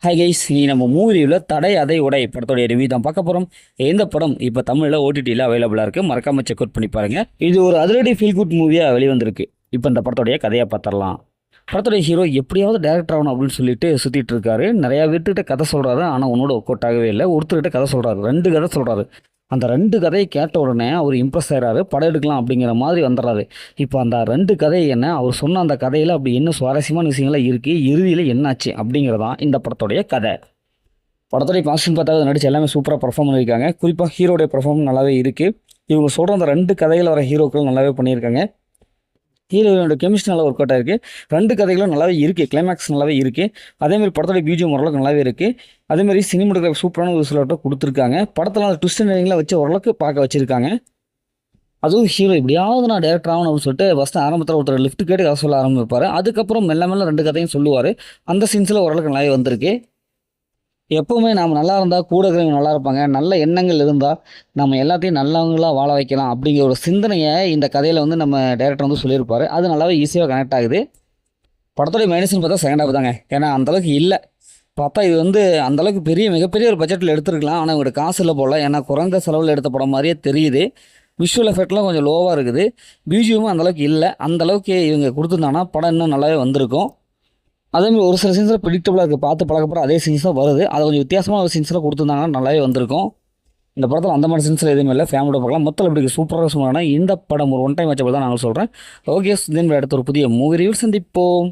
Hi guys, நீ நம்ம மூவியில் தடை அதை உடை படத்தோடைய ரிவ்யூ தான் பார்க்க போகிறோம். எந்த படம் இப்போ தமிழில் ஓடிடியில் அவைலபிளாக இருக்குது, மறக்காமல் செக் அவுட் பண்ணி பாருங்கள். இது ஒரு அதிரடி ஃபீல் குட் மூவியாக வெளிவந்திருக்கு. இப்போ இந்த படத்தோடைய கதையை பார்த்துடலாம். படத்தோடைய ஹீரோ எப்படியாவது டேரக்டர் ஆகணும் அப்படின்னு சொல்லிட்டு சுற்றிட்டு இருக்காரு. நிறையா பேர்கிட்ட கதை சொல்கிறாரு, ஆனால் உன்னோட ஒர்க் அவுட் ஆகவே இல்லை. ஒருத்தர்கிட்ட கதை சொல்கிறாரு, 2 கதை சொல்கிறாரு. அந்த 2 கதையை கேட்ட உடனே அவர் இம்ப்ரெஸ் ஆகிறாரு, படம் எடுக்கலாம் அப்படிங்கிற மாதிரி வந்துடுறாரு. இப்போ அந்த 2 கதை என்ன, அவர் சொன்ன அந்த கதையில் அப்படி என்ன சுவாரஸ்யமான விஷயங்கள்லாம் இருக்குது, இறுதியில் என்னாச்சு அப்படிங்கிறதான் இந்த படத்தோடைய கதை. படத்தோடைய காஸ்டியூம் பார்த்தா நடிச்சு எல்லாமே சூப்பராக பர்ஃபார்ம் பண்ணியிருக்காங்க. குறிப்பாக ஹீரோடைய பர்ஃபார்மன்ஸ் நல்லாவே இருக்குது. இவங்க சொல்கிற அந்த 2 கதையில் வர ஹீரோக்கள் நல்லாவே பண்ணியிருக்காங்க. ஹீரோயினோட கெமிஸ்ட்ரி நல்லா ஒர்க் அவுட் ஆயிருக்கு. 2 கதைகளும் நல்லாவே இருக்குது, கிளைமேக்ஸ் நல்லாவே இருக்குது. அதேமாதிரி படத்தோட பிஜிஎம் ஓரளவுக்கு நல்லாவே இருக்குது. அதேமாதிரி சினிமாட்டோகிராஃபி சூப்பரான ஒரு சிலர்கிட்ட கொடுத்துருக்காங்க. படத்தில் அந்த ட்விஸ்ட் எண்டிங்லாம் வச்சு ஓரளவுக்கு பார்க்க வச்சுருக்காங்க. அதுவும் ஹீரோ எப்படியாவது நான் டேரக்டர் ஆகணும் அப்படின்னு சொல்லிட்டு ஃபஸ்ட்டு ஆரம்பத்தில் ஒருத்தர் லிஃப்ட் கேட்டு கதை சொல்ல ஆரம்பிப்பார். அதுக்கப்புறம் மெல்ல மெல்ல 2 கதையும் சொல்லுவார். அந்த சீன்ஸில் ஓரளவுக்கு நல்லாவே வந்திருக்கு. எப்போவுமே நாம் நல்லா இருந்தால் கூட இருக்கிறவங்க நல்லா இருப்பாங்க, நல்ல எண்ணங்கள் இருந்தால் நம்ம எல்லாத்தையும் நல்லவங்களாக வாழ வைக்கலாம் அப்படிங்கிற ஒரு சிந்தனையை இந்த கதையில் நம்ம டைரக்டர் சொல்லியிருப்பார். அது நல்லாவே ஈஸியாக கனெக்ட் ஆகுது. படத்தோடைய மைனஸ்னு பார்த்தா செகண்ட் ஹாஃப் தாங்க. ஏன்னா அந்தளவுக்கு இல்லை. பார்த்தா இது அந்தளவுக்கு மிகப்பெரிய ஒரு பட்ஜெட்டில் எடுத்துருக்கலாம், ஆனால் இவங்க காசு இல்லை போல். ஏன்னா குறைந்த செலவில் எடுத்த படம் மாதிரியே தெரியுது. விஷுவல் எஃபெக்ட்லாம் கொஞ்சம் லோவாக இருக்குது. பிஜிஎம்மும் அந்தளவுக்கு இல்லை. அந்தளவுக்கு இவங்க கொடுத்துருந்தாங்கன்னா படம் இன்னும் நல்லாவே வந்திருக்கும். அதேமாதிரி ஒரு சில சீன்ஸில் ப்ரிடிக்டபுளாக இருக்குது, பார்த்து பழக்கப்புறம் அதே சீன்ஸ் தான் வருது. அதை கொஞ்சம் வித்தியாசமான ஒரு சீன்ஸில் கொடுத்துருந்தாங்கன்னா நல்லாவே வந்திருக்கும். இந்த படத்தில் அந்த மாதிரி சீன்ஸில் எதுவுமே இல்லை, ஃபேமிலியோட பார்க்கலாம். மொத்தம் இப்படி சூப்பராக சொன்னாங்கன்னா இந்த படம் ஒரு ஒன் டைம் வச்சப்போ தான் நாங்கள் சொல்கிறேன். ஓகே, தென் அடுத்த ஒரு புதிய மூவி ரிவ்யூ சந்திப்போம்.